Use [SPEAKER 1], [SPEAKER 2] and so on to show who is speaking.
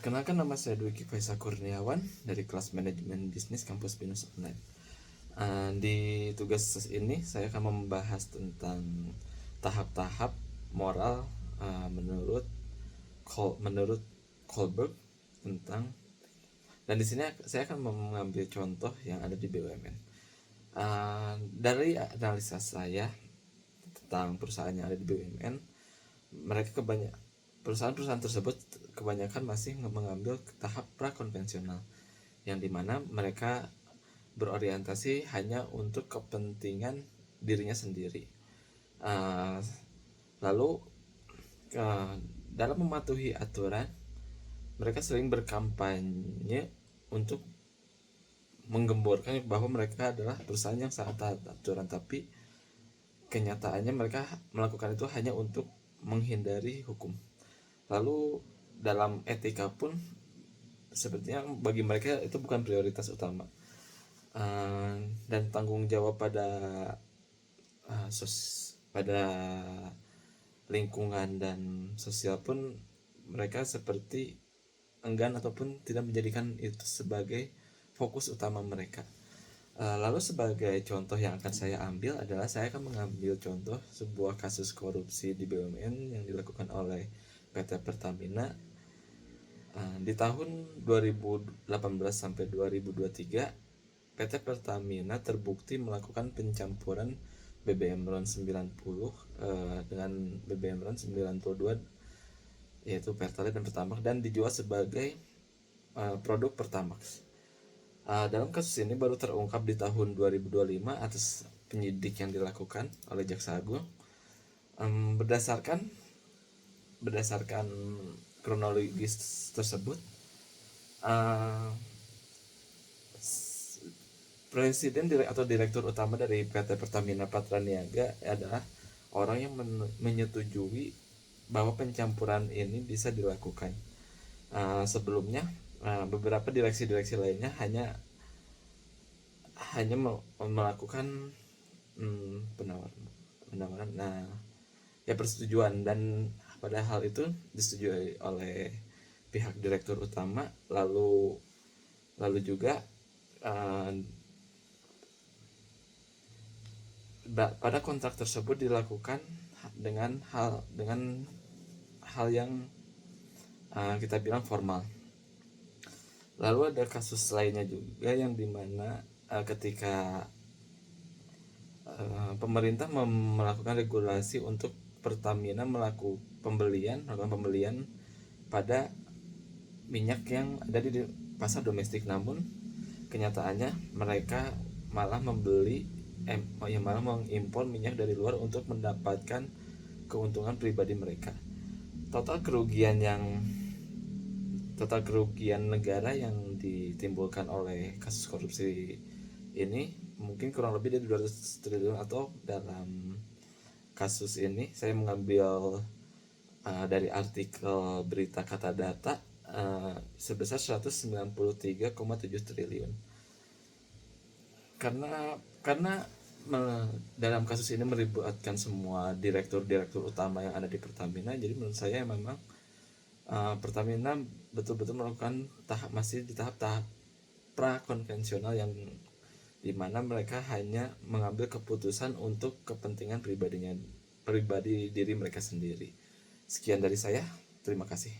[SPEAKER 1] Perkenalkan, nama saya Dwiki Faisal Kurniawan dari kelas Manajemen Bisnis Kampus Binus Online. Di tugas ini saya akan membahas tentang tahap-tahap moral menurut Kohlberg tentang, dan di sini saya akan mengambil contoh yang ada di BUMN. Dari analisa saya tentang perusahaan yang ada di BUMN, perusahaan-perusahaan tersebut kebanyakan masih mengambil tahap prakonvensional, yang dimana mereka berorientasi hanya untuk kepentingan dirinya sendiri. Lalu dalam mematuhi aturan, mereka sering berkampanye untuk menggemborkan bahwa mereka adalah perusahaan yang sangat taat aturan, tapi kenyataannya mereka melakukan itu hanya untuk menghindari hukum. Lalu dalam etika pun sepertinya bagi mereka itu bukan prioritas utama, dan tanggung jawab pada lingkungan dan sosial pun mereka seperti enggan ataupun tidak menjadikan itu sebagai fokus utama mereka. Lalu sebagai contoh yang akan saya ambil adalah saya akan mengambil contoh sebuah kasus korupsi di BUMN yang dilakukan oleh PT Pertamina di tahun 2018 sampai 2023. PT Pertamina terbukti melakukan pencampuran BBM RON 90 dengan BBM RON 92, yaitu Pertalite dan Pertamax, dan dijual sebagai produk Pertamax. Dalam kasus ini baru terungkap di tahun 2025 atas penyidik yang dilakukan oleh Jaksa Agung. Berdasarkan kronologis tersebut, presiden atau direktur utama dari PT Pertamina Patraniaga adalah orang yang menyetujui bahwa pencampuran ini bisa dilakukan. Sebelumnya beberapa direksi lainnya hanya melakukan penawaran, persetujuan, dan pada hal itu disetujui oleh pihak direktur utama. Lalu juga pada kontrak tersebut dilakukan dengan hal yang kita bilang formal. Lalu ada kasus lainnya juga yang dimana ketika pemerintah melakukan regulasi untuk Pertamina melakukan pembelian pada minyak yang ada di pasar domestik, namun kenyataannya mereka malah mengimpor minyak dari luar untuk mendapatkan keuntungan pribadi mereka. Total kerugian negara yang ditimbulkan oleh kasus korupsi ini mungkin kurang lebih dari 200 triliun, atau dalam kasus ini saya mengambil dari artikel berita Kata Data sebesar 193,7 triliun. Karena dalam kasus ini melibatkan semua direktur utama yang ada di Pertamina, jadi menurut saya memang Pertamina betul-betul melakukan masih di tahap prakonvensional, yang dimana mereka hanya mengambil keputusan untuk kepentingan pribadi diri mereka sendiri. Sekian dari saya, terima kasih.